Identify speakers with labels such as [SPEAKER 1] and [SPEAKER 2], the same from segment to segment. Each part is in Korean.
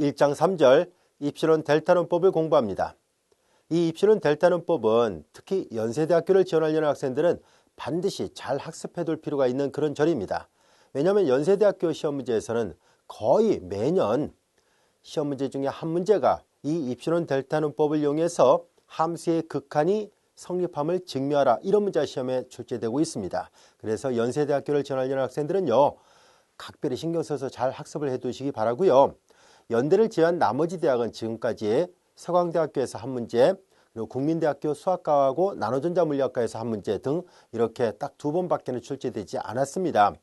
[SPEAKER 1] 1장 3절 입시론 델타논법을 공부합니다. 이 입시론 델타논법은 특히 연세대학교를 지원하려는 학생들은 반드시 잘 학습해둘 필요가 있는 그런 절입니다. 왜냐하면 연세대학교 시험 문제에서는 거의 매년 시험 문제 중에 한 문제가 이 입시론 델타논법을 이용해서 함수의 극한이 성립함을 증명하라, 이런 문제가 시험에 출제되고 있습니다. 그래서 연세대학교를 지원하려는 학생들은요, 각별히 신경 써서 잘 학습을 해두시기 바라고요. 연대를 제외한 나머지 대학은 지금까지 서강대학교에서 한 문제, 그리고 국민대학교 수학과하고 나노전자물리학과에서 한 문제 등 이렇게 딱 2번밖에는 출제되지 않았습니다.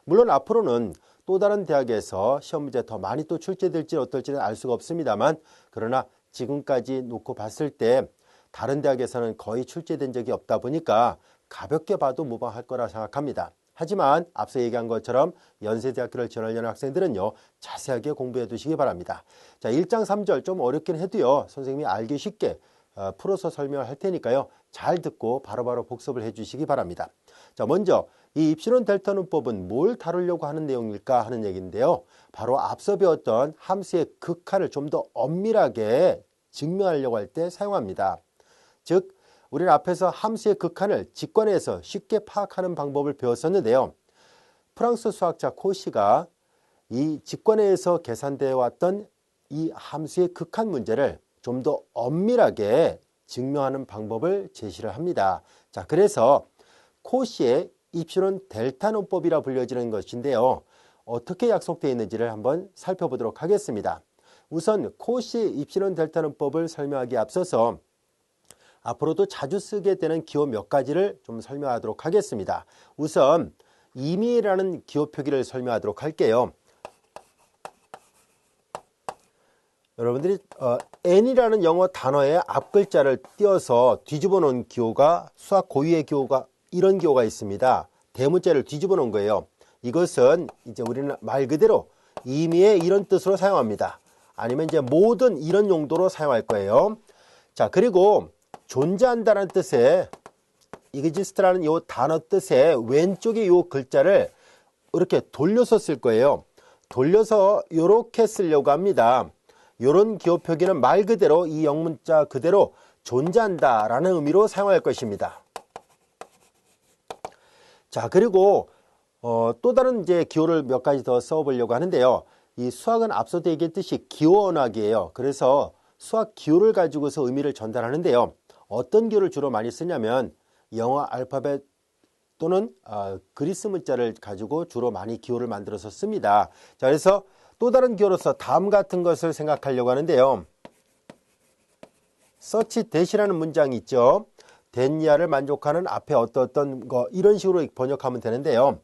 [SPEAKER 1] 물론 앞으로는 또 다른 대학에서 시험 문제 더 많이 또 출제될지 어떨지는 알 수가 없습니다만, 그러나 지금까지 놓고 봤을 때 다른 대학에서는 거의 출제된 적이 없다 보니까 가볍게 봐도 무방할 거라 생각합니다. 하지만 앞서 얘기한 것처럼 연세대학교를 지원하려는 학생들은요, 자세하게 공부해 두시기 바랍니다. 자, 1장 3절 좀 어렵긴 해도요, 선생님이 알기 쉽게 풀어서 설명을 할 테니까요, 잘 듣고 바로바로 복습을 해 주시기 바랍니다. 자, 먼저 이 입시론 델타논법은 뭘 다루려고 하는 내용일까 하는 얘기인데요, 바로 앞서 배웠던 함수의 극한을 좀 더 엄밀하게 증명하려고 할 때 사용합니다. 즉, 우리는 앞에서 함수의 극한을 직관에서 쉽게 파악하는 방법을 배웠었는데요, 프랑스 수학자 코시가 이 직관에서 계산되어 왔던 이 함수의 극한 문제를 좀 더 엄밀하게 증명하는 방법을 제시를 합니다. 자, 그래서 코시의 입시론 델타논법이라 불려지는 것인데요, 어떻게 약속되어 있는지를 한번 살펴보도록 하겠습니다. 우선 코시의 입시론 델타논법을 설명하기에 앞서서 앞으로도 자주 쓰게 되는 기호 몇 가지를 좀 설명하도록 하겠습니다. 우선 임의라는 기호 표기를 설명하도록 할게요. 여러분들이 n이라는 영어 단어의 앞글자를 띄어서 뒤집어 놓은 기호가 수학 고유의 기호가 이런 기호가 있습니다. 대문자를 뒤집어 놓은 거예요. 이것은 이제 우리는 말 그대로 임의의 이런 뜻으로 사용합니다. 아니면 이제 모든 이런 용도로 사용할 거예요. 자, 그리고 존재한다는 뜻의 exist라는 이 단어 뜻의 왼쪽에 이 글자를 이렇게 돌려서 쓸 거예요. 돌려서 이렇게 쓰려고 합니다. 이런 기호 표기는 말 그대로 이 영문자 그대로 존재한다라는 의미로 사용할 것입니다. 자, 그리고 또 다른 이제 기호를 몇 가지 더 써보려고 하는데요. 이 수학은 앞서도 얘기했듯이 기호 언어학이에요. 그래서 수학 기호를 가지고서 의미를 전달하는데요, 어떤 기호를 주로 많이 쓰냐면 영어 알파벳 또는 그리스 문자를 가지고 주로 많이 기호를 만들어서 씁니다. 자, 그래서 또 다른 기호로서 다음 같은 것을 생각하려고 하는데요, such that이라는 문장이 있죠. that야를 만족하는 앞에 어떤 거, 이런 식으로 번역하면 되는데요,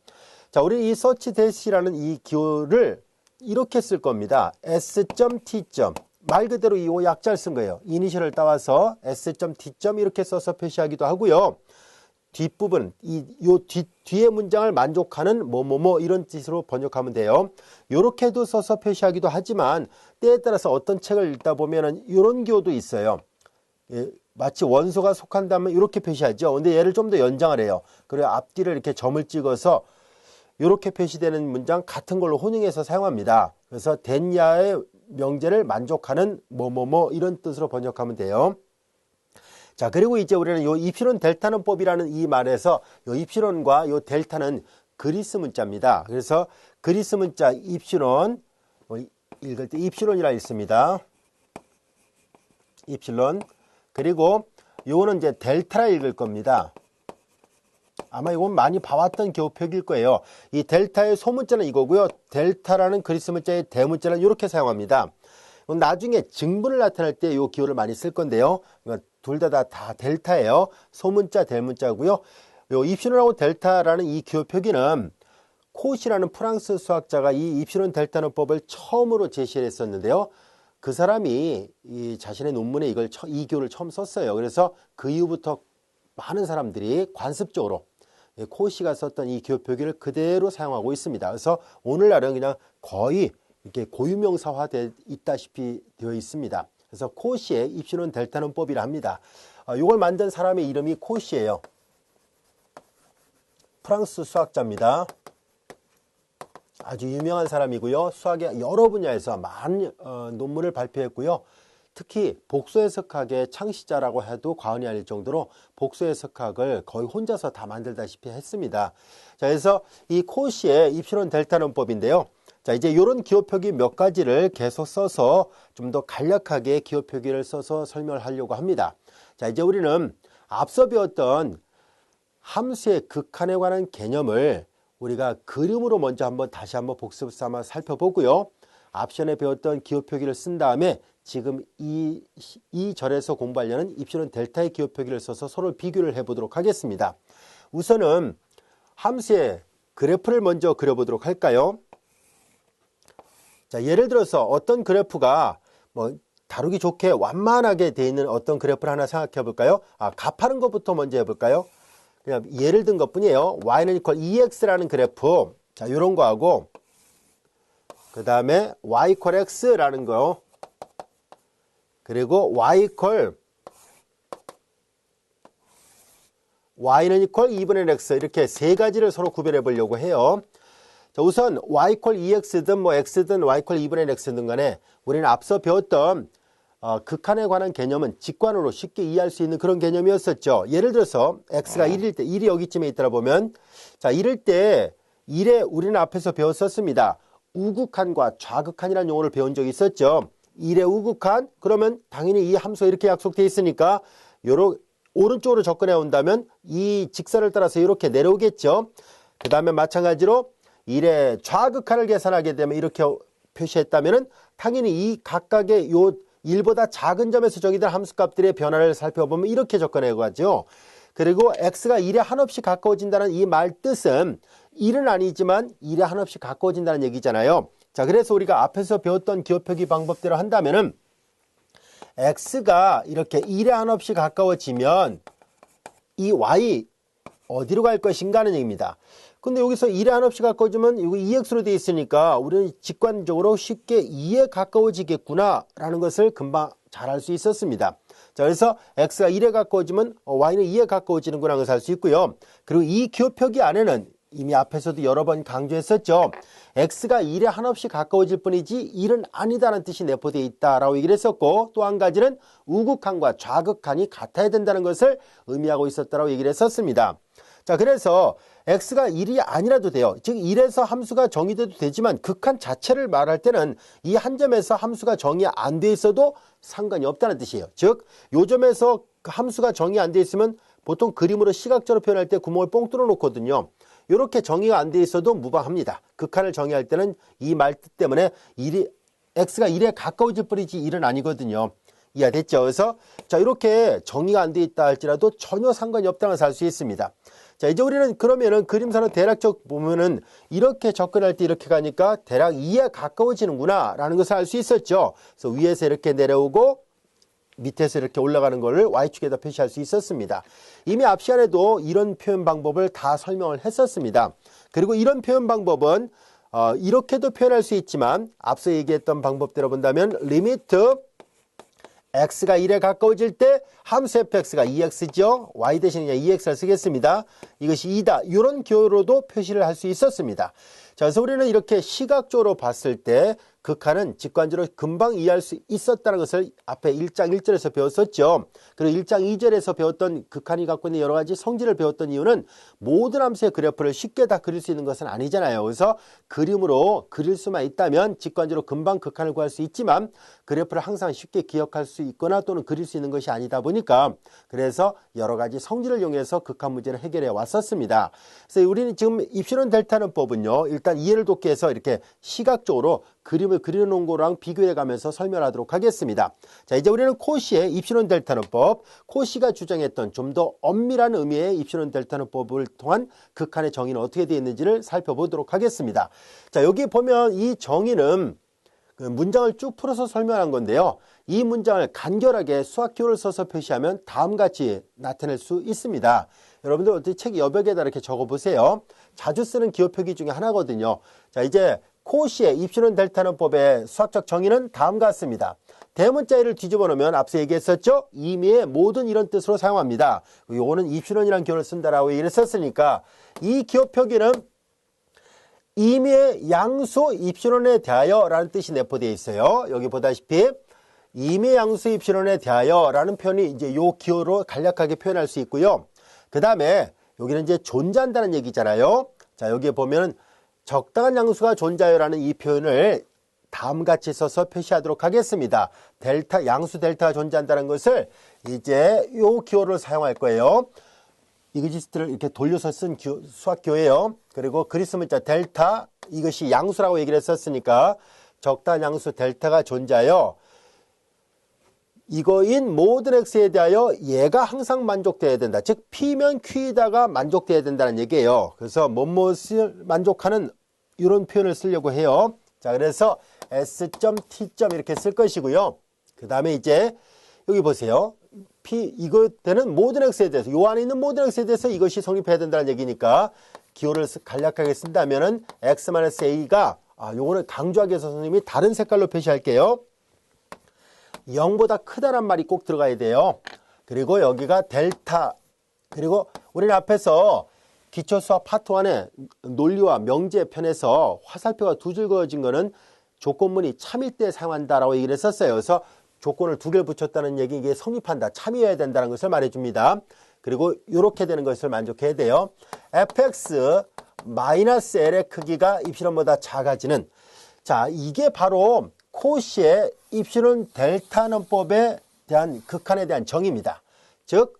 [SPEAKER 1] 자, 우리 이 such that이라는 이 기호를 이렇게 쓸 겁니다. s.t. 말 그대로 이 약자를 쓴 거예요. 이니셜을 따와서 s.t. 이렇게 써서 표시하기도 하고요. 뒷부분, 뒤에 문장을 만족하는 뭐뭐뭐 이런 뜻으로 번역하면 돼요. 이렇게도 써서 표시하기도 하지만 때에 따라서 어떤 책을 읽다 보면은 이런 기호도 있어요. 예, 마치 원소가 속한다면 이렇게 표시하죠. 근데 얘를 좀 더 연장을 해요. 그리고 앞뒤를 이렇게 점을 찍어서 이렇게 표시되는 문장 같은 걸로 혼용해서 사용합니다. 그래서 된야의 명제를 만족하는 뭐뭐뭐 이런 뜻으로 번역하면 돼요. 자, 그리고 이제 우리는 요 입시론 델타논법이라는 이 말에서 요 입시론과 요 델타는 그리스 문자입니다. 그래서 그리스 문자 입시론, 읽을 때 입시론이라 읽습니다. 입시론. 그리고 요거는 이제 델타라 읽을 겁니다. 아마 이건 많이 봐왔던 기호 표기일 거예요. 이 델타의 소문자는 이거고요, 델타라는 그리스 문자의 대문자는 이렇게 사용합니다. 나중에 증분을 나타낼 때 이 기호를 많이 쓸 건데요, 둘 다 델타예요. 소문자 대문자고요. 요 입시론하고 델타라는 이 기호 표기는 코시라는 프랑스 수학자가 이 입시론 델타논법을 처음으로 제시를 했었는데요, 그 사람이 이 자신의 논문에 이 기호를 처음 썼어요. 그래서 그 이후부터 많은 사람들이 관습적으로 코시가 썼던 이 기호 표기를 그대로 사용하고 있습니다. 그래서 오늘날은 그냥 거의 이렇게 고유명사화되어 있다시피 되어 있습니다. 그래서 코시의 입시론 델타논법이라 합니다. 이걸 만든 사람의 이름이 코시예요. 프랑스 수학자입니다. 아주 유명한 사람이고요. 수학의 여러 분야에서 많은 논문을 발표했고요. 특히 복소해석학의 창시자라고 해도 과언이 아닐 정도로 복소해석학을 거의 혼자서 다 만들다시피 했습니다. 자, 그래서 이 코시의 입실론 델타론법인데요. 자, 이제 이런 기호표기 몇 가지를 계속 써서 좀 더 간략하게 기호표기를 써서 설명을 하려고 합니다. 자, 이제 우리는 앞서 배웠던 함수의 극한에 관한 개념을 우리가 그림으로 먼저 다시 한번 복습 삼아 살펴보고요. 앞전에 배웠던 기호표기를 쓴 다음에 지금 이 절에서 공부하려는 입실론 델타의 기호표기를 써서 서로 비교를 해보도록 하겠습니다. 우선은 함수의 그래프를 먼저 그려보도록 할까요? 자, 예를 들어서 어떤 그래프가 다루기 좋게 완만하게 되어 있는 어떤 그래프를 하나 생각해 볼까요? 값하는 것부터 먼저 해볼까요? 그냥 예를 든 것 뿐이에요. y는 이퀄 2x라는 그래프. 자, 이런 거 하고, 그 다음에 y 이퀄 x라는 거, 그리고 y는 이퀄 2분의 x, 이렇게 세 가지를 서로 구별해 보려고 해요. 자, 우선 y 이퀄 2x든 x든 y 이퀄 2분의 x든 간에 우리는 앞서 배웠던 극한에 관한 개념은 직관으로 쉽게 이해할 수 있는 그런 개념이었었죠. 예를 들어서 x가 1일 때, 1이 여기쯤에 있더라 보면, 자, 이럴 때 1에 우리는 앞에서 배웠었습니다. 우극한과 좌극한이라는 용어를 배운 적이 있었죠. 1의 우극한, 그러면 당연히 이 함수가 이렇게 약속되어 있으니까 오른쪽으로 접근해 온다면 이 직선을 따라서 이렇게 내려오겠죠. 그 다음에 마찬가지로 1의 좌극한을 계산하게 되면 이렇게 표시했다면 당연히 이 각각의 요 1보다 작은 점에서 정의된 함수값들의 변화를 살펴보면 이렇게 접근해 가죠. 그리고 x가 1에 한없이 가까워진다는 이 말 뜻은 1은 아니지만 1에 한없이 가까워진다는 얘기잖아요. 자, 그래서 우리가 앞에서 배웠던 기호표기 방법대로 한다면은 x가 이렇게 1에 한없이 가까워지면 이 y 어디로 갈 것인가 하는 얘기입니다. 근데 여기서 1에 한없이 가까워지면 이거 2x로 되어 있으니까 우리는 직관적으로 쉽게 2에 가까워지겠구나 라는 것을 금방 잘 알 수 있었습니다. 자, 그래서 x가 1에 가까워지면 y는 2에 가까워지는구나 하는 것을 알 수 있고요. 그리고 이 기호표기 안에는 이미 앞에서도 여러 번 강조했었죠. x가 1에 한없이 가까워질 뿐이지 1은 아니다라는 뜻이 내포되어 있다라고 얘기를 했었고, 또 한 가지는 우극한과 좌극한이 같아야 된다는 것을 의미하고 있었다라고 얘기를 했었습니다. 자, 그래서 x가 1이 아니라도 돼요. 즉 1에서 함수가 정의돼도 되지만 극한 자체를 말할 때는 이 한 점에서 함수가 정의 안 돼 있어도 상관이 없다는 뜻이에요. 즉 요 점에서 함수가 정의 안 돼 있으면 보통 그림으로 시각적으로 표현할 때 구멍을 뻥 뚫어 놓거든요. 이렇게 정의가 안 돼 있어도 무방합니다. 극한을 정의할 때는 이 말 뜻 때문에 x가 1에 가까워질 뿐이지 1은 아니거든요. 이해됐죠? 그래서 자, 이렇게 정의가 안 돼 있다 할지라도 전혀 상관이 없다는 것을 알 수 있습니다. 자, 이제 우리는 그러면은 그림상으로 대략적 보면은 이렇게 접근할 때 이렇게 가니까 대략 2에 가까워지는구나 라는 것을 알 수 있었죠. 그래서 위에서 이렇게 내려오고 밑에서 이렇게 올라가는 것을 Y축에다 표시할 수 있었습니다. 이미 앞 시간에도 이런 표현 방법을 다 설명을 했었습니다. 그리고 이런 표현 방법은 이렇게도 표현할 수 있지만 앞서 얘기했던 방법대로 본다면 리미트 x가 1에 가까워질 때 함수 fx가 2x죠. y 대신에 그냥 2x를 쓰겠습니다. 이것이 2다. 이런 기호로도 표시를 할 수 있었습니다. 자, 그래서 우리는 이렇게 시각적으로 봤을 때 극한은 직관적으로 금방 이해할 수 있었다는 것을 앞에 1장 1절에서 배웠었죠. 그리고 1장 2절에서 배웠던 극한이 갖고 있는 여러 가지 성질을 배웠던 이유는 모든 함수의 그래프를 쉽게 다 그릴 수 있는 것은 아니잖아요. 그래서 그림으로 그릴 수만 있다면 직관적으로 금방 극한을 구할 수 있지만 그래프를 항상 쉽게 기억할 수 있거나 또는 그릴 수 있는 것이 아니다 보니까 그래서 여러 가지 성질을 이용해서 극한 문제를 해결해 왔었습니다. 그래서 우리는 지금 입실론 델타론법은요, 일단 이해를 돕기 위해서 이렇게 시각적으로 그림을 그려놓은 거랑 비교해 가면서 설명하도록 하겠습니다. 자, 이제 우리는 코시의 입실론 델타론법, 코시가 주장했던 좀 더 엄밀한 의미의 입실론 델타론법을 통한 극한의 정의는 어떻게 되어 있는지를 살펴보도록 하겠습니다. 자, 여기 보면 이 정의는 그 문장을 쭉 풀어서 설명한 건데요. 이 문장을 간결하게 수학기호를 써서 표시하면 다음같이 나타낼 수 있습니다. 여러분들 어떻게 책 여백에다 이렇게 적어보세요. 자주 쓰는 기호표기 중에 하나거든요. 자, 이제 코시의 입실론 델타론법의 수학적 정의는 다음과 같습니다. 대문자 1을 뒤집어 놓으면 앞서 얘기했었죠. 임의의 모든 이런 뜻으로 사용합니다. 요거는 입실론이라는 기호를 쓴다라고 얘기를 썼으니까 이 기호표기는 임의의 양수 입신론에 대하여 라는 뜻이 내포되어 있어요. 여기 보다시피 임의의 양수 입신론에 대하여 라는 표현이 이제 요 기호로 간략하게 표현할 수 있고요. 그 다음에 여기는 이제 존재한다는 얘기잖아요. 자, 여기에 보면 적당한 양수가 존재하여라는 이 표현을 다음같이 써서 표시하도록 하겠습니다. 델타, 양수 델타가 존재한다는 것을 이제 요 기호를 사용할 거예요. 이그지스트를 이렇게 돌려서 쓴 수학 기호예요. 그리고 그리스 문자 델타, 이것이 양수라고 얘기를 했었으니까 적당한 양수 델타가 존재하여 이거인 모든 x에 대하여 얘가 항상 만족되어야 된다. 즉 p면 q이다가 만족되어야 된다는 얘기예요. 그래서 무엇을 만족하는 이런 표현을 쓰려고 해요. 자, 그래서 s.t. 이렇게 쓸 것이고요. 그 다음에 이제 여기 보세요. 이거 되는 모든 x에 대해서, 요 안에 있는 모든 x에 대해서 이것이 성립해야 된다는 얘기니까 기호를 간략하게 쓴다면은 x-a가, 요거는 강조하기 위해서 선생님이 다른 색깔로 표시할게요. 0보다 크다란 말이 꼭 들어가야 돼요. 그리고 여기가 델타, 그리고 우리는 앞에서 기초수학 파트 1의 논리와 명제 편에서 화살표가 두 줄 그어진 거는 조건문이 참일 때 사용한다라고 얘기를 했었어요. 그래서 조건을 두 개를 붙였다는 얘기, 이게 성립한다, 참여해야 된다는 것을 말해줍니다. 그리고 이렇게 되는 것을 만족해야 돼요. fx-l의 크기가 입실론보다 작아지는, 자, 이게 바로 코시의 입실론 델타는법에 대한 극한에 대한 정의입니다. 즉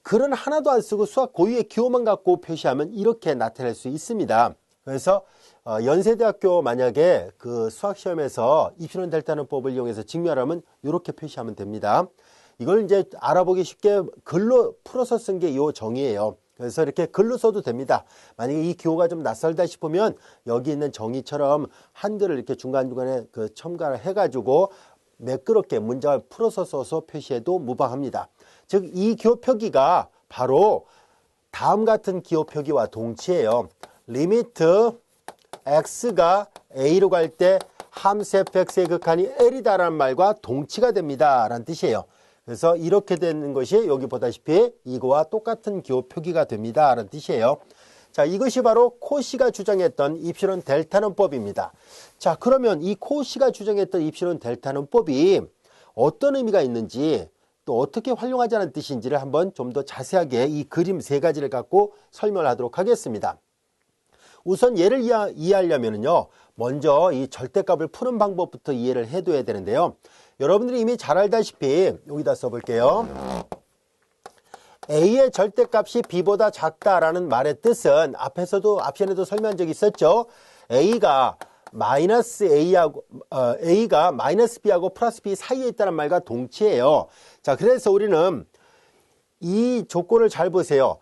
[SPEAKER 1] 글은 하나도 안 쓰고 수학 고유의 기호만 갖고 표시하면 이렇게 나타낼 수 있습니다. 그래서 연세대학교 만약에 그 수학시험에서 입실론 델타는법을 이용해서 증명하려면 이렇게 표시하면 됩니다. 이걸 이제 알아보기 쉽게 글로 풀어서 쓴 게 이 정의예요. 그래서 이렇게 글로 써도 됩니다. 만약에 이 기호가 좀 낯설다 싶으면 여기 있는 정의처럼 한글을 이렇게 중간중간에 그 첨가를 해가지고 매끄럽게 문장을 풀어서 써서 표시해도 무방합니다. 즉 이 기호 표기가 바로 다음 같은 기호 표기와 동치예요. 리미트 x가 a로 갈 때 함수 fx의 극한이 l이다라는 말과 동치가 됩니다 라는 뜻이에요. 그래서 이렇게 되는 것이 여기 보다시피 이거와 똑같은 기호 표기가 됩니다 라는 뜻이에요. 자, 이것이 바로 코시가 주장했던 입실론 델타는법입니다. 자, 그러면 이 코시가 주장했던 입실론 델타는법이 어떤 의미가 있는지 또 어떻게 활용하자는 뜻인지를 한번 좀 더 자세하게 이 그림 세 가지를 갖고 설명을 하도록 하겠습니다. 우선 얘를 이해하려면요, 먼저 이 절대값을 푸는 방법부터 이해를 해둬야 되는데요. 여러분들이 이미 잘 알다시피 여기다 써볼게요. A의 절대값이 B보다 작다라는 말의 뜻은 앞전에도 설명한 적이 있었죠. A가 마이너스 B하고 플러스 B 사이에 있다는 말과 동치예요. 자, 그래서 우리는 이 조건을 잘 보세요.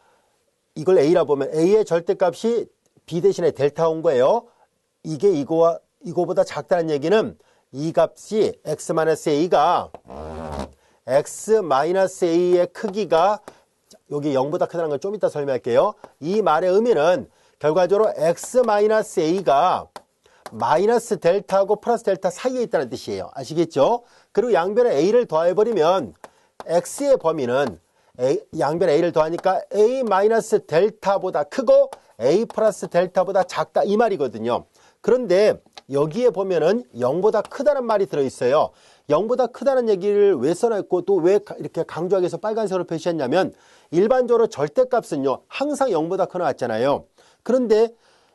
[SPEAKER 1] 이걸 A라 보면 A의 절대값이 B 대신에 델타 온 거예요. 이게 이거보다 작다는 얘기는 이 값이 x-a가 x-a의 크기가 여기 0보다 크다는 걸 좀 이따 설명할게요. 이 말의 의미는 결과적으로 x-a가 마이너스 델타하고 플러스 델타 사이에 있다는 뜻이에요. 아시겠죠? 그리고 양변에 a를 더해버리면 x의 범위는 양변에 a를 더하니까 a 마이너스 델타보다 크고 a 플러스 델타보다 작다 이 말이거든요. 그런데 여기에 보면은 0보다 크다는 말이 들어있어요. 0보다 크다는 얘기를 왜 써놨고 또 왜 이렇게 강조하기 위해서 빨간색으로 표시했냐면 일반적으로 절대값은요 항상 0보다 크 나왔잖아요. 그런데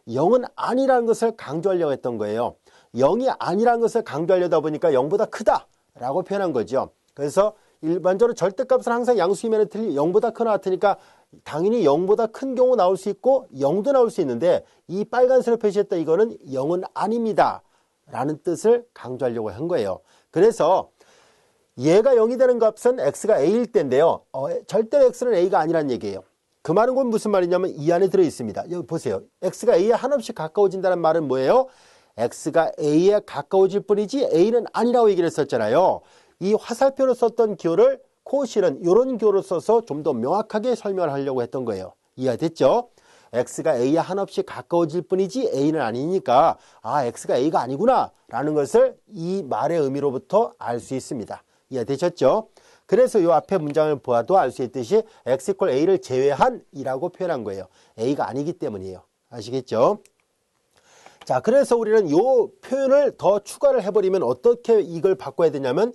[SPEAKER 1] 0은 아니라는 것을 강조하려고 했던 거예요. 0이 아니라는 것을 강조하려다 보니까 0보다 크다라고 표현한 거죠. 그래서 일반적으로 절대값은 항상 양수이면에 0보다 크 나왔으니까 당연히 0보다 큰 경우 나올 수 있고 0도 나올 수 있는데 이 빨간색으로 표시했다 이거는 0은 아닙니다 라는 뜻을 강조하려고 한 거예요. 그래서 얘가 0이 되는 값은 x가 a일 때인데요. 절대 x는 a가 아니란 얘기예요. 그 말은 곧 무슨 말이냐면 이 안에 들어있습니다. 여기 보세요. x가 a에 한없이 가까워진다는 말은 뭐예요? x가 a에 가까워질 뿐이지 a는 아니라고 얘기를 했었잖아요. 이 화살표로 썼던 기호를 코실은 이런 기호를 써서 좀 더 명확하게 설명을 하려고 했던 거예요. 이해됐죠? x가 a에 한없이 가까워질 뿐이지 a는 아니니까 x가 a가 아니구나 라는 것을 이 말의 의미로부터 알 수 있습니다. 이해되셨죠? 그래서 이 앞에 문장을 보아도 알 수 있듯이 x = a를 제외한 이라고 표현한 거예요. a가 아니기 때문이에요. 아시겠죠? 자, 그래서 우리는 요 표현을 더 추가를 해버리면 어떻게 이걸 바꿔야 되냐면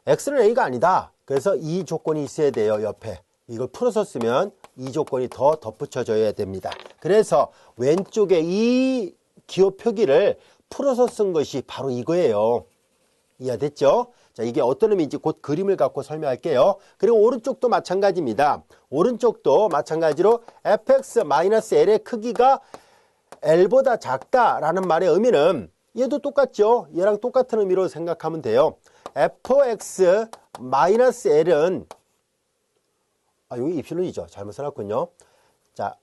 [SPEAKER 1] x는 a가 아니다. 그래서 이 조건이 있어야 돼요. 옆에. 이걸 풀어서 쓰면 이 조건이 더 덧붙여져야 됩니다. 그래서 왼쪽에 이 기호 표기를 풀어서 쓴 것이 바로 이거예요. 이해됐죠? 자, 이게 어떤 의미인지 곧 그림을 갖고 설명할게요. 그리고 오른쪽도 마찬가지입니다. 오른쪽도 마찬가지로 fx-l의 크기가 l보다 작다라는 말의 의미는 얘도 똑같죠? 얘랑 똑같은 의미로 생각하면 돼요. fx-l은 여기 입실론이죠. 잘못 써놨군요. 자,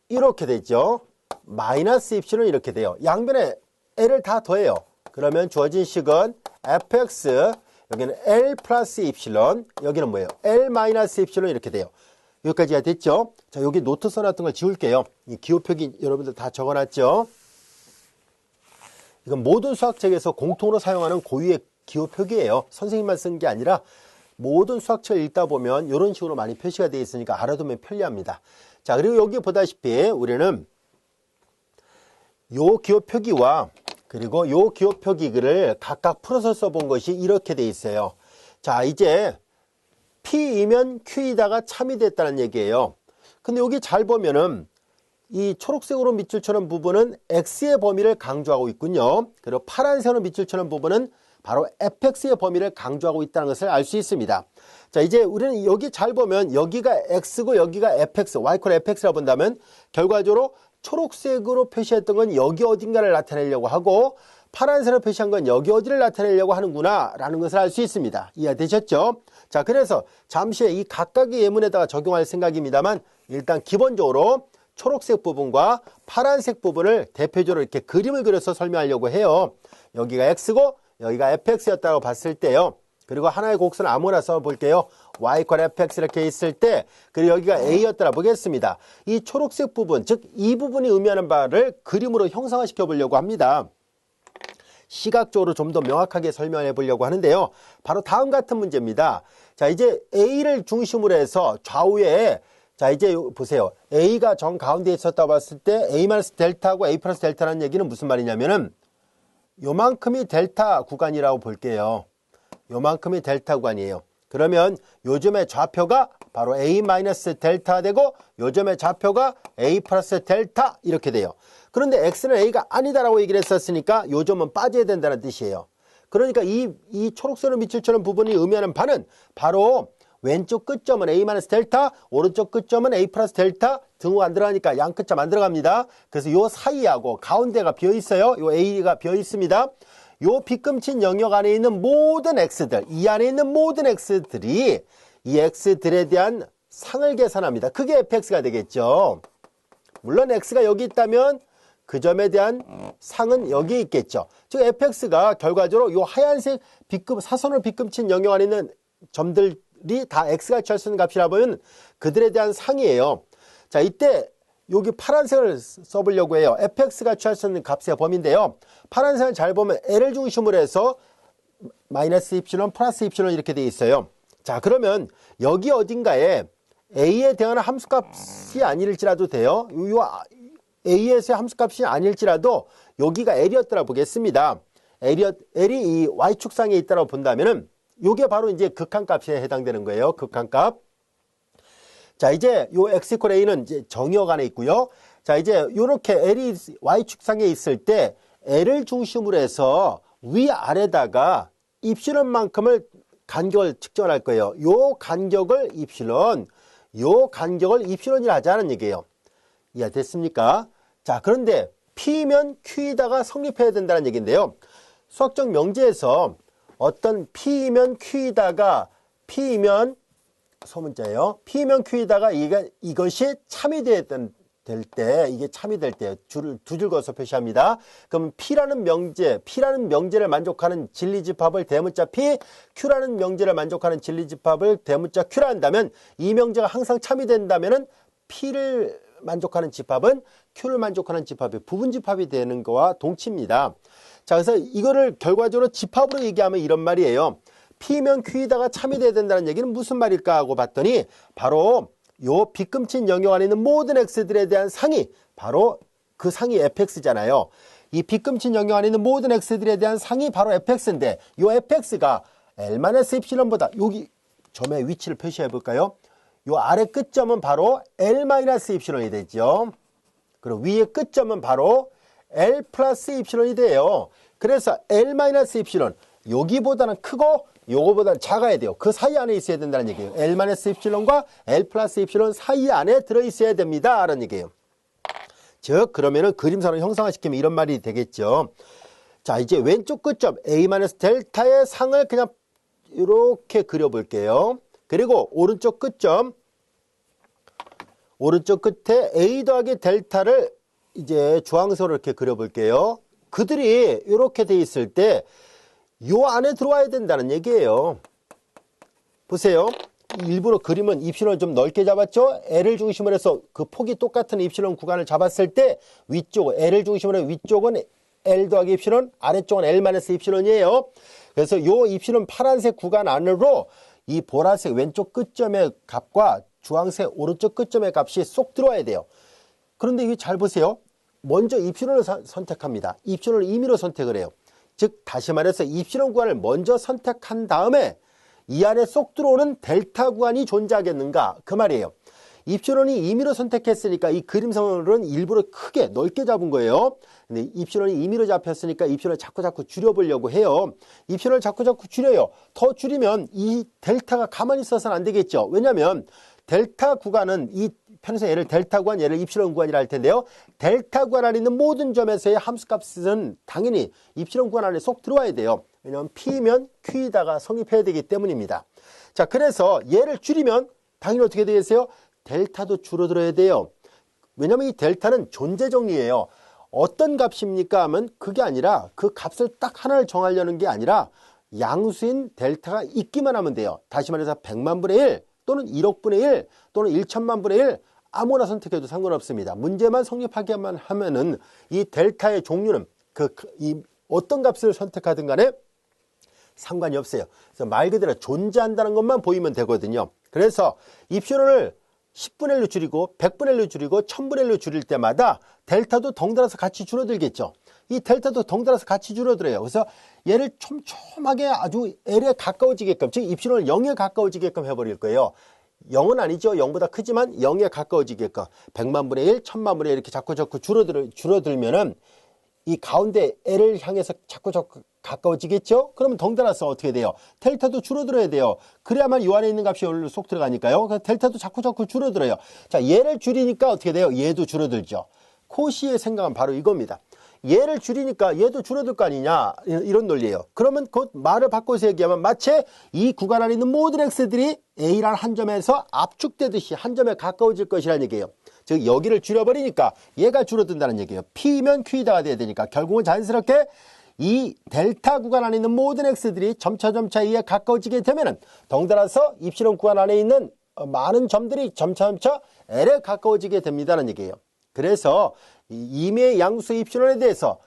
[SPEAKER 1] 이렇게 되죠. 마이너스 입실은 이렇게 돼요. 양변에 l을 다 더해요. 그러면 주어진 식은 fx, 여기는 l 플러스 입실론, 여기는 뭐예요? l 마이너스 입실론 이렇게 돼요. 여기까지가 됐죠? 자, 여기 노트 써놨던 걸 지울게요. 이 기호표기 여러분들 다 적어놨죠? 이건 모든 수학책에서 공통으로 사용하는 고유의 기호표기예요. 선생님만 쓴 게 아니라 모든 수학책을 읽다 보면 이런 식으로 많이 표시가 되어 있으니까 알아두면 편리합니다. 자, 그리고 여기 보다시피 우리는 요 기호표기와 그리고 요 기호표기를 각각 풀어서 써본 것이 이렇게 되어 있어요. 자, 이제 P이면 Q이다가 참이 됐다는 얘기예요. 근데 여기 잘 보면은 이 초록색으로 밑줄 쳐놓은 부분은 X의 범위를 강조하고 있군요. 그리고 파란색으로 밑줄 쳐놓은 부분은 바로 fx의 범위를 강조하고 있다는 것을 알 수 있습니다. 자, 이제 우리는 여기 잘 보면 여기가 x고 여기가 fx, y = fx라고 본다면 결과적으로 초록색으로 표시했던 건 여기 어딘가를 나타내려고 하고 파란색으로 표시한 건 여기 어디를 나타내려고 하는구나 라는 것을 알 수 있습니다. 이해되셨죠? 자, 그래서 잠시 이 각각의 예문에다가 적용할 생각입니다만 일단 기본적으로 초록색 부분과 파란색 부분을 대표적으로 이렇게 그림을 그려서 설명하려고 해요. 여기가 x고 여기가 fx였다고 봤을 때요. 그리고 하나의 곡선 아무나 써볼게요. y = fx 이렇게 있을 때 그리고 여기가 a였더라 보겠습니다. 이 초록색 부분, 즉 이 부분이 의미하는 바를 그림으로 형상화시켜 보려고 합니다. 시각적으로 좀 더 명확하게 설명해 보려고 하는데요. 바로 다음 같은 문제입니다. 자, 이제 a를 중심으로 해서 좌우에 자, 이제 보세요. a가 정 가운데 있었다고 봤을 때 a-델타하고 a+델타라는 얘기는 무슨 말이냐면은 요만큼이 델타 구간이라고 볼게요. 요만큼이 델타 구간이에요. 그러면 요점의 좌표가 바로 a-델타 되고 요점의 좌표가 a+델타 이렇게 돼요. 그런데 x는 a가 아니다라고 얘기를 했었으니까 요점은 빠져야 된다는 뜻이에요. 그러니까 이 초록색으로 밑줄처럼 부분이 의미하는 바는 바로 왼쪽 끝점은 a-델타, 오른쪽 끝점은 a+델타, 등호가 안 들어가니까 양 끝점 안 들어갑니다. 그래서 요 사이하고 가운데가 비어 있어요. 요 a가 비어 있습니다. 요 빗금친 영역 안에 있는 모든 x들, 이 안에 있는 모든 x들이 이 x들에 대한 상을 계산합니다. 그게 fx가 되겠죠. 물론 x가 여기 있다면 그 점에 대한 상은 여기 있겠죠. 즉 fx가 결과적으로 요 하얀색 사선을 빗금친 영역 안에 있는 점들이 다 x가 취할 수 있는 값이라 보면 그들에 대한 상이에요. 자, 이때 여기 파란색을 써보려고 해요. fx가 취할 수 있는 값의 범위인데요. 파란색을 잘 보면 l을 중심으로 해서 마이너스 입실론 플러스 입실론 이렇게 되어 있어요. 자, 그러면 여기 어딘가에 a에 대한 함수값이 아닐지라도 돼요. a에서의 함수값이 아닐지라도 여기가 l이었더라 보겠습니다. l이 이 y축상에 있다고 본다면은 요게 바로 이제 극한값에 해당되는 거예요. 극한값. 자, 이제 요 x = a는 이제 정의역 안에 있고요. 자, 이제 요렇게 l이 y축상에 있을 때 l을 중심으로 해서 위아래다가 입실론만큼을 간격을 측정할 거예요. 요 간격을 입실론이라 하자는 얘기예요. 이해됐습니까? 자, 그런데 P면 Q이다가 성립해야 된다는 얘기인데요. 수학적 명제에서 어떤 P면 Q이다가 P면 소문자예요. P면 Q이다가 이것이 참이 될 때, 이게 참이 될 때 두 줄 그어서 표시합니다. 그럼 P라는 명제를 만족하는 진리집합을 대문자 P, Q라는 명제를 만족하는 진리집합을 대문자 Q라 한다면 이 명제가 항상 참이 된다면은 P를 만족하는 집합은 Q를 만족하는 집합이 부분집합이 되는 거와 동치입니다. 자, 그래서 이거를 결과적으로 집합으로 얘기하면 이런 말이에요. P면 Q이다가 참이 돼야 된다는 얘기는 무슨 말일까 하고 봤더니 바로 요 빗금친 영역 안에 있는 모든 x들에 대한 상이 바로 그 상이 fx잖아요. 이 빗금친 영역 안에 있는 모든 x들에 대한 상이 바로 fx인데 이 fx가 L-Y보다 여기 점의 위치를 표시해 볼까요? 이 아래 끝점은 바로 L-Y이 되죠. 그리고 위의 끝점은 바로 L 플러스 이프실론이 돼요. 그래서 L-Y 여기보다는 크고 요거보다는 작아야 돼요. 그 사이 안에 있어야 된다는 얘기예요. L-Y과 L 플러스 이프실론 사이 안에 들어있어야 됩니다 라는 얘기예요. 즉 그러면은 그림상으로 형상화시키면 이런 말이 되겠죠. 자, 이제 왼쪽 끝점 A-델타의 상을 그냥 이렇게 그려볼게요. 그리고 오른쪽 끝점, 오른쪽 끝에 A 더하기 델타를 이제 주황색으로 이렇게 그려볼게요. 그들이 이렇게 돼 있을 때 요 안에 들어와야 된다는 얘기예요. 보세요. 일부러 그림은 입실론을 좀 넓게 잡았죠. L을 중심으로 해서 그 폭이 똑같은 입실론 구간을 잡았을 때 위쪽 L을 중심으로 해서 위쪽은 L 더하기 입실론, 아래쪽은 L-입실론이에요. 그래서 요 입실론 파란색 구간 안으로 이 보라색 왼쪽 끝점의 값과 주황색 오른쪽 끝점의 값이 쏙 들어와야 돼요. 그런데 이게 잘 보세요. 먼저 입실론을 선택합니다. 입실론을 임의로 선택을 해요. 즉 다시 말해서 입실론 구간을 먼저 선택한 다음에 이 안에 쏙 들어오는 델타 구간이 존재하겠는가 그 말이에요. 입실론이 임의로 선택했으니까 이 그림선은 일부러 크게 넓게 잡은 거예요. 근데 입실론이 임의로 잡혔으니까 입실론을 자꾸 줄여보려고 해요. 입실론을 자꾸 줄여요. 더 줄이면 이 델타가 가만히 있어서는 안 되겠죠. 왜냐하면 델타 구간은 이 편에서 얘를 델타 구간, 얘를 입실론 구간이라 할 텐데요. 델타 구간 안에 있는 모든 점에서의 함수값은 당연히 입실론 구간 안에 쏙 들어와야 돼요. 왜냐하면 P면 Q에다가 성립해야 되기 때문입니다. 자, 그래서 얘를 줄이면 당연히 어떻게 되겠어요? 델타도 줄어들어야 돼요. 왜냐하면 이 델타는 존재 정리예요. 어떤 값입니까 하면 그게 아니라 그 값을 딱 하나를 정하려는 게 아니라 양수인 델타가 있기만 하면 돼요. 다시 말해서 100만 분의 1 또는 1억 분의 1 또는 1천만 분의 1 아무나 선택해도 상관없습니다. 문제만 성립하게만 하면은 이 델타의 종류는 어떤 값을 선택하든 간에 상관이 없어요. 그래서 말 그대로 존재한다는 것만 보이면 되거든요. 그래서 입실론을 10분의 1로 줄이고 100분의 1로 줄이고 1000분의 1로 줄일 때마다 델타도 덩달아서 같이 줄어들겠죠. 이 델타도 덩달아서 같이 줄어들어요. 그래서 얘를 촘촘하게 아주 L에 가까워지게끔, 즉 입실론을 0에 가까워지게끔 해버릴 거예요. 0은 아니죠. 0보다 크지만 0에 가까워지게끔 100만 분의 1, 1000만 분의 1 이렇게 자꾸 줄어들면은 이 가운데 L을 향해서 자꾸 가까워지겠죠? 그러면 덩달아서 어떻게 돼요? 델타도 줄어들어야 돼요. 그래야만 이 안에 있는 값이 여기로 쏙 들어가니까요. 그래서 델타도 자꾸 줄어들어요. 자, 얘를 줄이니까 어떻게 돼요? 얘도 줄어들죠. 코시의 생각은 바로 이겁니다. 얘를 줄이니까 얘도 줄어들 거 아니냐, 이런 논리예요. 그러면 그 말을 바꿔서 얘기하면 마치 이 구간 안에 있는 모든 x들이 A라는 한 점에서 압축되듯이 한 점에 가까워질 것이라는 얘기예요. 즉 여기를 줄여버리니까 얘가 줄어든다는 얘기예요. P면 Q다가 돼야 되니까 결국은 자연스럽게 이 델타 구간 안에 있는 모든 x들이 점차 A에 가까워지게 되면은 덩달아서 입실론 구간 안에 있는 많은 점들이 점차 L에 가까워지게 됩니다는 얘기예요. 그래서 임의 양수 입실론에 대해서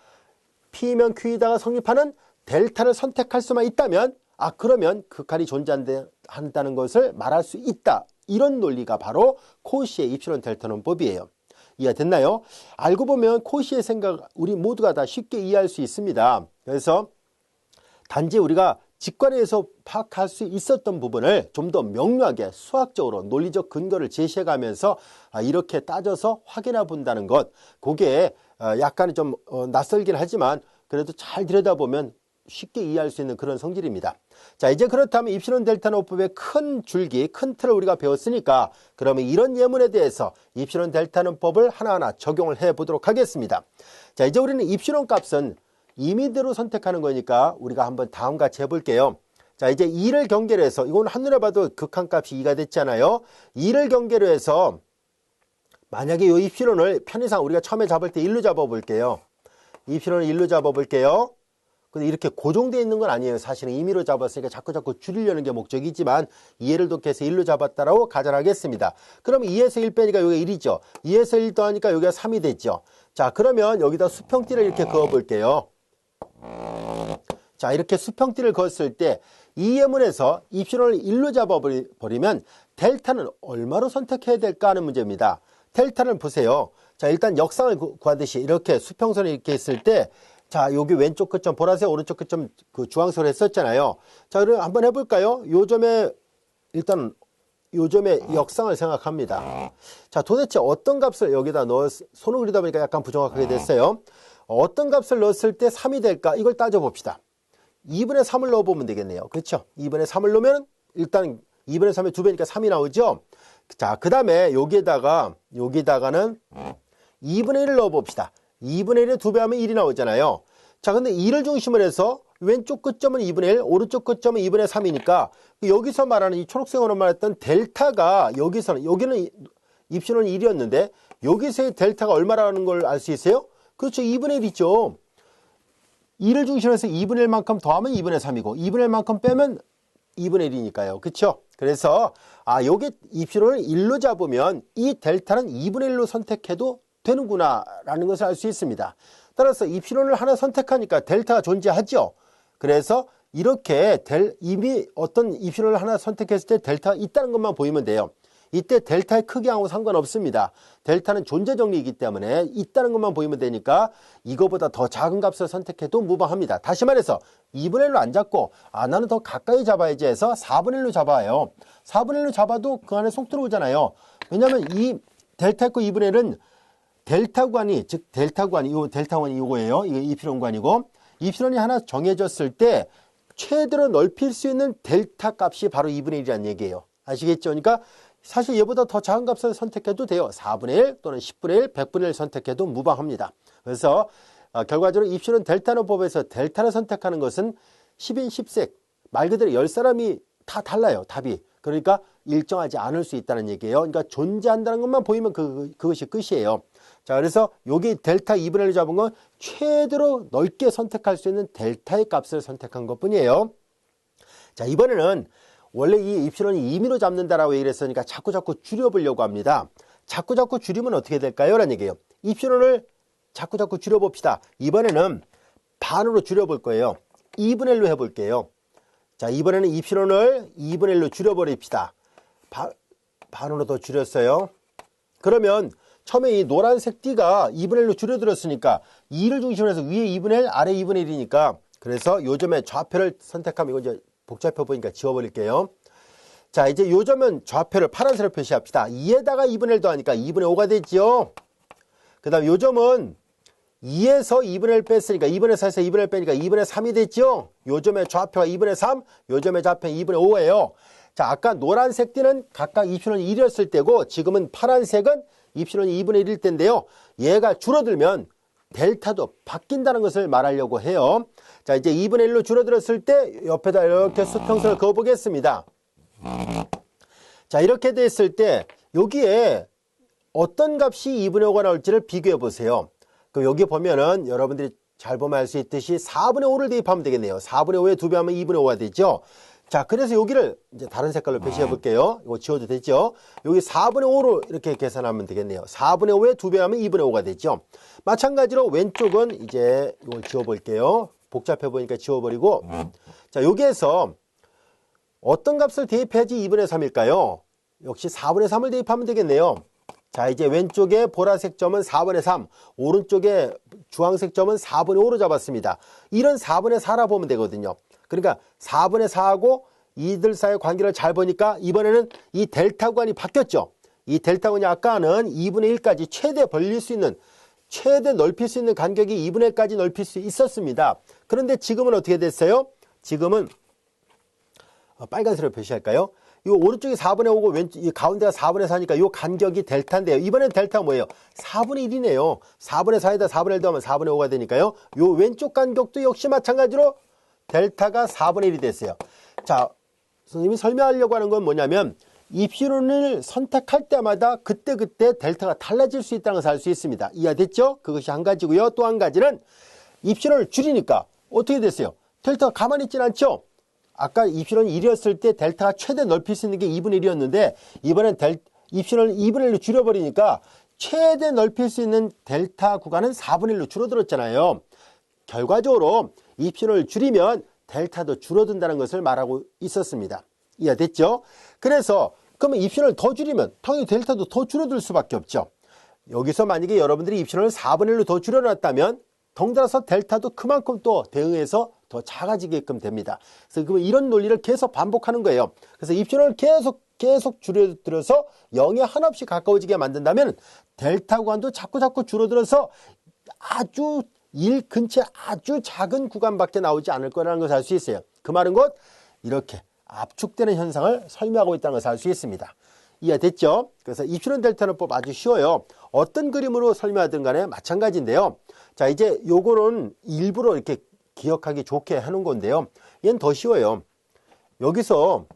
[SPEAKER 1] P면 Q에다가 성립하는 델타를 선택할 수만 있다면 그러면 극한이 존재한다는 것을 말할 수 있다. 이런 논리가 바로 코시의 입실론 델타 논법이에요. 이해됐나요? 알고 보면 코시의 생각 우리 모두가 다 쉽게 이해할 수 있습니다. 그래서 단지 우리가 직관에서 파악할 수 있었던 부분을 좀 더 명료하게 수학적으로 논리적 근거를 제시해가면서 이렇게 따져서 확인해 본다는 것, 그게 약간 좀 낯설긴 하지만 그래도 잘 들여다보면 쉽게 이해할 수 있는 그런 성질입니다. 자, 이제 그렇다면 입실론 델타 논법의 큰 줄기, 큰 틀을 우리가 배웠으니까 그러면 이런 예문에 대해서 입실론 델타 논법을 하나하나 적용을 해 보도록 하겠습니다. 자, 이제 우리는 입실론 값은 임의대로 선택하는 거니까 우리가 한번 다음과 같이 해볼게요. 자, 이제 2를 경계로 해서, 이건 한눈에 봐도 극한값이 2가 됐잖아요. 2를 경계로 해서 만약에 이 입실론을 편의상 우리가 처음에 잡을 때 1로 잡아볼게요. 입실론을 1로 잡아볼게요. 근데 이렇게 고정되어 있는 건 아니에요. 사실은 임의로 잡았으니까 자꾸 줄이려는 게 목적이지만 이해를 돕기 위해서 1로 잡았다라고 가정하겠습니다. 그럼 2에서 1 빼니까 여기가 1이죠. 2에서 1 더하니까 여기가 3이 됐죠. 자, 그러면 여기다 수평띠를 이렇게 그어 볼게요. 자, 이렇게 수평띠를 그었을 때 이 예문에서 입실론을 1로 잡아버리면 델타는 얼마로 선택해야 될까 하는 문제입니다. 델타를 보세요. 자, 일단 역상을 구하듯이 이렇게 수평선이 이렇게 있을 때, 자, 여기 왼쪽 끝점 보라색, 오른쪽 끝점 그 주황색으로 했었잖아요. 자, 그럼 한번 해볼까요? 요점에, 일단, 요점의 역상을 생각합니다. 자, 도대체 어떤 값을 여기다 손을 그리다 보니까 약간 부정확하게 됐어요. 어떤 값을 넣었을 때 3이 될까? 이걸 따져봅시다. 2분의 3을 넣어보면 되겠네요. 그렇죠? 2분의 3을 넣으면 일단 2분의 3의 2배니까 3이 나오죠? 자, 그 다음에 여기다가는 2분의 1을 넣어봅시다. 2분의 1에 2배 하면 1이 나오잖아요. 자, 근데 2를 중심으로 해서 왼쪽 끝점은 2분의 1, 오른쪽 끝점은 2분의 3이니까 여기서 말하는 이 초록색으로 말했던 델타가 여기는 입시는 1이었는데 여기서의 델타가 얼마라는 걸 알 수 있어요? 그렇죠. 2분의 1이죠. 2를 중심으로 해서 2분의 1만큼 더하면 2분의 3이고 2분의 1만큼 빼면 2분의 1이니까요. 그렇죠? 그래서 여기 입시론을 1로 잡으면 이 델타는 2분의 1로 선택해도 되는구나 라는 것을 알 수 있습니다. 따라서 입시론을 하나 선택하니까 델타가 존재하죠. 그래서 이렇게 이미 어떤 입시론을 하나 선택했을 때 델타가 있다는 것만 보이면 돼요. 이때 델타의 크기하고 상관없습니다. 델타는 존재 정리이기 때문에 있다는 것만 보이면 되니까 이거보다 더 작은 값을 선택해도 무방합니다. 다시 말해서 2분의 1로 안 잡고 나는 더 가까이 잡아야지 해서 4분의 1로 잡아요. 4분의 1로 잡아도 그 안에 속 들어오잖아요. 왜냐하면 이 델타 있고 2분의 1은 델타관이, 즉 델타관이, 요 델타관이 이거예요. 이게 입시론관이고 입시론이 하나 정해졌을 때 최대로 넓힐 수 있는 델타 값이 바로 2분의 1이라는 얘기예요. 아시겠죠? 그러니까 사실 얘보다 더 작은 값을 선택해도 돼요. 4분의 1 또는 10분의 1, 100분의 1 선택해도 무방합니다. 그래서 결과적으로 입시론 델타노법에서 델타를 선택하는 것은 10인 10색, 말 그대로 10사람이 다 달라요. 답이. 그러니까 일정하지 않을 수 있다는 얘기예요. 그러니까 존재한다는 것만 보이면 그것이 끝이에요. 자, 그래서 여기 델타 2분의 1을 잡은 건 최대로 넓게 선택할 수 있는 델타의 값을 선택한 것뿐이에요. 자, 이번에는 원래 이 입시론이 임의로 잡는다라고 얘기를 했으니까 자꾸 줄여보려고 합니다. 자꾸 줄이면 어떻게 될까요? 라는 얘기예요. 입시론을 자꾸 줄여봅시다. 이번에는 반으로 줄여볼 거예요. 2분의 1로 해볼게요. 자, 이번에는 입시론을 2분의 1로 줄여버립시다. 반으로 더 줄였어요. 그러면 처음에 이 노란색 띠가 2분의 1로 줄여들었으니까 2를 중심으로 해서 위에 2분의 1, 아래 2분의 1이니까 그래서 요점의 좌표를 선택하면 이거 이제 복잡해 보니까 지워버릴게요. 자, 이제 요점은 좌표를 파란색으로 표시합시다. 2에다가 2분의 1 더하니까 2분의 5가 되죠. 그 다음 요점은 2에서 2분의 1 뺐으니까 2분의 4에서 2분의 1 빼니까 2분의 3이 됐죠. 요점의 좌표가 2분의 3, 요점의 좌표는 2분의 5예요. 자, 아까 노란색 띠는 각각 입시론이 1이었을 때고 지금은 파란색은 입시론이 2분의 1일 때인데요. 얘가 줄어들면 델타도 바뀐다는 것을 말하려고 해요. 자, 이제 2분의 1로 줄어들었을 때 옆에다 이렇게 수평선을 그어보겠습니다. 자, 이렇게 됐을 때 여기에 어떤 값이 2분의 5가 나올지를 비교해 보세요. 그럼 여기 보면은 여러분들이 잘 보면 알 수 있듯이 4분의 5를 대입하면 되겠네요. 4분의 5에 2배 하면 2분의 5가 되죠. 자, 그래서 여기를 이제 다른 색깔로 표시해 볼게요. 이거 지워도 되죠? 여기 4분의 5로 이렇게 계산하면 되겠네요. 4분의 5에 2배 하면 2분의 5가 되죠. 마찬가지로 왼쪽은 이제 이걸 지워 볼게요. 복잡해 보니까 지워버리고. 자, 여기에서 어떤 값을 대입해야지 2분의 3일까요? 역시 4분의 3을 대입하면 되겠네요. 자, 이제 왼쪽에 보라색 점은 4분의 3, 오른쪽에 주황색 점은 4분의 5로 잡았습니다. 이런 4분의 4라 보면 되거든요. 그러니까 4분의 4하고 이들 사이의 관계를 잘 보니까 이번에는 이 델타관이 바뀌었죠. 이 델타관이 아까는 2분의 1까지 최대 벌릴 수 있는, 최대 넓힐 수 있는 간격이 2분의 1까지 넓힐 수 있었습니다. 그런데 지금은 어떻게 됐어요? 지금은 빨간색으로 표시할까요? 이 오른쪽이 4분의 5고 왼쪽 이 가운데가 4분의 4니까 이 간격이 델타인데요. 이번엔 델타가 뭐예요? 4분의 1이네요. 4분의 4에다 4분의 1 더하면 4분의 5가 되니까요. 이 왼쪽 간격도 역시 마찬가지로 델타가 4분의 1이 됐어요. 자, 선생님이 설명하려고 하는 건 뭐냐면 입시론을 선택할 때마다 그때그때 델타가 달라질 수 있다는 것을 알 수 있습니다. 이해됐죠? 그것이 한 가지고요. 또 한 가지는 입시론을 줄이니까 어떻게 됐어요? 델타가 가만히 있진 않죠? 아까 입시론이 1이었을 때 델타가 최대 넓힐 수 있는 게 2분의 1이었는데 이번엔 입시론을 2분의 1로 줄여버리니까 최대 넓힐 수 있는 델타 구간은 4분의 1로 줄어들었잖아요. 결과적으로 입시론을 줄이면 델타도 줄어든다는 것을 말하고 있었습니다. 이해됐죠? 그래서 그러면 입시론을 더 줄이면 당연히 델타도 더 줄어들 수밖에 없죠. 여기서 만약에 여러분들이 입실론을 4분의 1로 더 줄여놨다면 덩달아서 델타도 그만큼 또 대응해서 더 작아지게끔 됩니다. 그래서 이런 논리를 계속 반복하는 거예요. 그래서 입실론을 계속 줄여들어서 0에 한없이 가까워지게 만든다면 델타 구간도 자꾸 줄어들어서 아주 1 근처에 아주 작은 구간밖에 나오지 않을 거라는 것을 알 수 있어요. 그 말은 곧 이렇게 압축되는 현상을 설명하고 있다는 것을 알 수 있습니다. 이해됐죠? 그래서 입실론 델타론법 아주 쉬워요. 어떤 그림으로 설명하든 간에 마찬가지인데요. 자, 이제 요거는 일부러 이렇게 기억하기 좋게 하는 건데요. 얘는 더 쉬워요. 여기서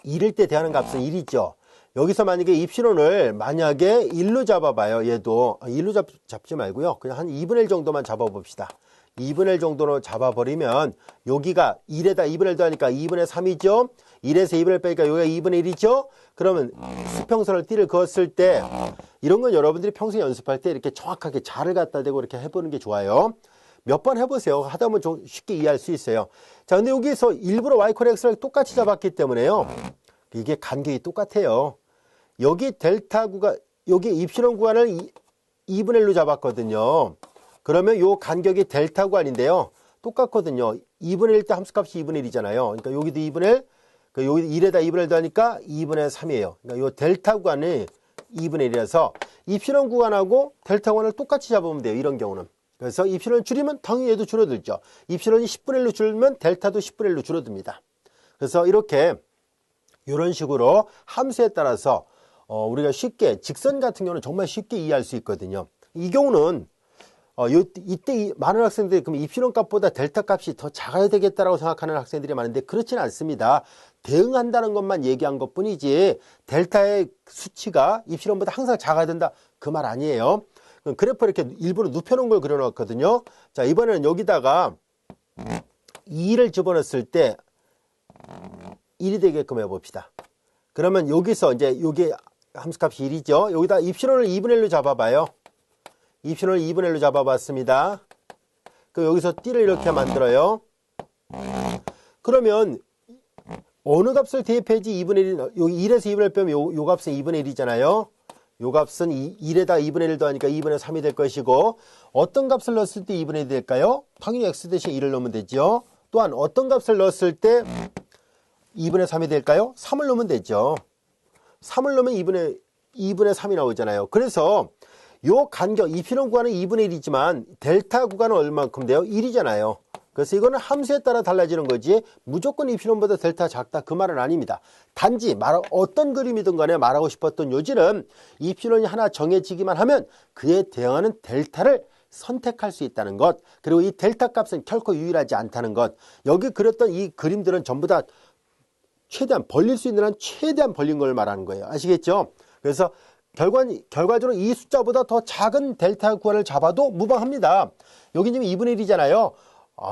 [SPEAKER 1] 1일 때 대하는 값은 1이죠. 여기서 만약에 입실론을 만약에 1로 잡아봐요. 얘도 1로 잡지 말고요. 그냥 한 2분의 1 정도만 잡아봅시다. 2분의 1 정도로 잡아버리면 여기가 1에다 2분의 1 더하니까 2분의 3이죠. 1에서 2분의 1 빼니까 여기가 2분의 1이죠. 그러면 수평선을 띠를 그었을 때 이런 건 여러분들이 평소에 연습할 때 이렇게 정확하게 자를 갖다 대고 이렇게 해보는 게 좋아요. 몇 번 해보세요. 하다 보면 좀 쉽게 이해할 수 있어요. 자, 근데 여기서 일부러 y, x를 똑같이 잡았기 때문에요. 이게 간격이 똑같아요. 여기 델타 구간, 여기 입실론 구간을 2분의 1로 잡았거든요. 그러면 요 간격이 델타 구간인데요. 똑같거든요. 2분의 1 때 함수값이 2분의 1이잖아요. 그러니까 여기도 2분의 1, 여기 1에다 2분의 1 더하니까 2분의 3이에요. 그러니까 요 델타 구간이 2분의 1이라서 입실론 구간하고 델타 구간을 똑같이 잡으면 돼요. 이런 경우는. 그래서 입실론을 줄이면 당연히 얘도 줄어들죠. 입실론이 10분의 1로 줄면 델타도 10분의 1로 줄어듭니다. 그래서 이렇게 이런 식으로 함수에 따라서 우리가 쉽게 직선 같은 경우는 정말 쉽게 이해할 수 있거든요. 이 경우는 이때 많은 학생들이 그럼 입실론 값보다 델타 값이 더 작아야 되겠다라고 생각하는 학생들이 많은데 그렇지는 않습니다. 대응한다는 것만 얘기한 것 뿐이지 델타의 수치가 입실론보다 항상 작아야 된다 그 말 아니에요. 그래프 이렇게 일부러 눕혀놓은 걸 그려놨거든요. 자, 이번에는 여기다가 2를 집어넣었을 때 1이 되게끔 해봅시다. 그러면 여기서 이제 여기 함수값이 1이죠. 여기다 입실론을 2분의 1로 잡아봐요. 입실론을 2분의 1로 잡아봤습니다. 그럼 여기서 띠를 이렇게 만들어요. 그러면 어느 값을 대입해야지 2분의 1, 여기 1에서 2분의 1 빼면 요 값은 2분의 1이잖아요. 요 값은 1에다 2분의 1 더하니까 2분의 3이 될 것이고 어떤 값을 넣었을 때 2분의 1이 될까요? 당연히 x 대신 1을 넣으면 되죠. 또한 어떤 값을 넣었을 때 2분의 3이 될까요? 3을 넣으면 되죠. 3을 넣으면 2분의 3이 나오잖아요. 그래서 요 간격, 입실론 구간은 2분의 1이지만 델타 구간은 얼마만큼 돼요? 1이잖아요. 그래서 이거는 함수에 따라 달라지는 거지 무조건 입실론보다 델타 작다 그 말은 아닙니다. 단지 어떤 그림이든 간에 말하고 싶었던 요지는 입실론이 하나 정해지기만 하면 그에 대응하는 델타를 선택할 수 있다는 것, 그리고 이 델타 값은 결코 유일하지 않다는 것. 여기 그렸던 이 그림들은 전부 다 최대한 벌릴 수 있는 한 최대한 벌린 걸 말하는 거예요. 아시겠죠? 그래서 결과적으로 이 숫자보다 더 작은 델타 구간을 잡아도 무방합니다. 여기 지금 2분의 1이잖아요.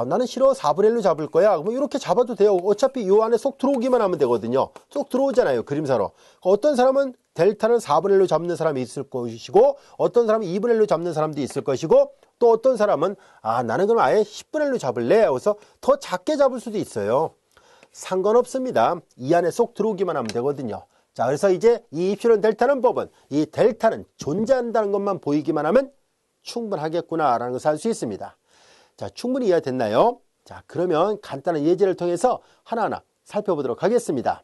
[SPEAKER 1] 나는 싫어 4분의 1로 잡을 거야. 뭐 이렇게 잡아도 돼요. 어차피 요 안에 쏙 들어오기만 하면 되거든요. 쏙 들어오잖아요. 그림사로. 어떤 사람은 델타는 4분의 1로 잡는 사람이 있을 것이고 어떤 사람은 2분의 1로 잡는 사람도 있을 것이고 또 어떤 사람은 나는 그럼 아예 10분의 1로 잡을래. 그래서 더 작게 잡을 수도 있어요. 상관없습니다. 이 안에 쏙 들어오기만 하면 되거든요. 자, 그래서 이제 이 입실론 델타는 법은 이 델타는 존재한다는 것만 보이기만 하면 충분하겠구나라는 것을 알 수 있습니다. 자, 충분히 이해됐나요? 자, 그러면 간단한 예제를 통해서 하나하나 살펴보도록 하겠습니다.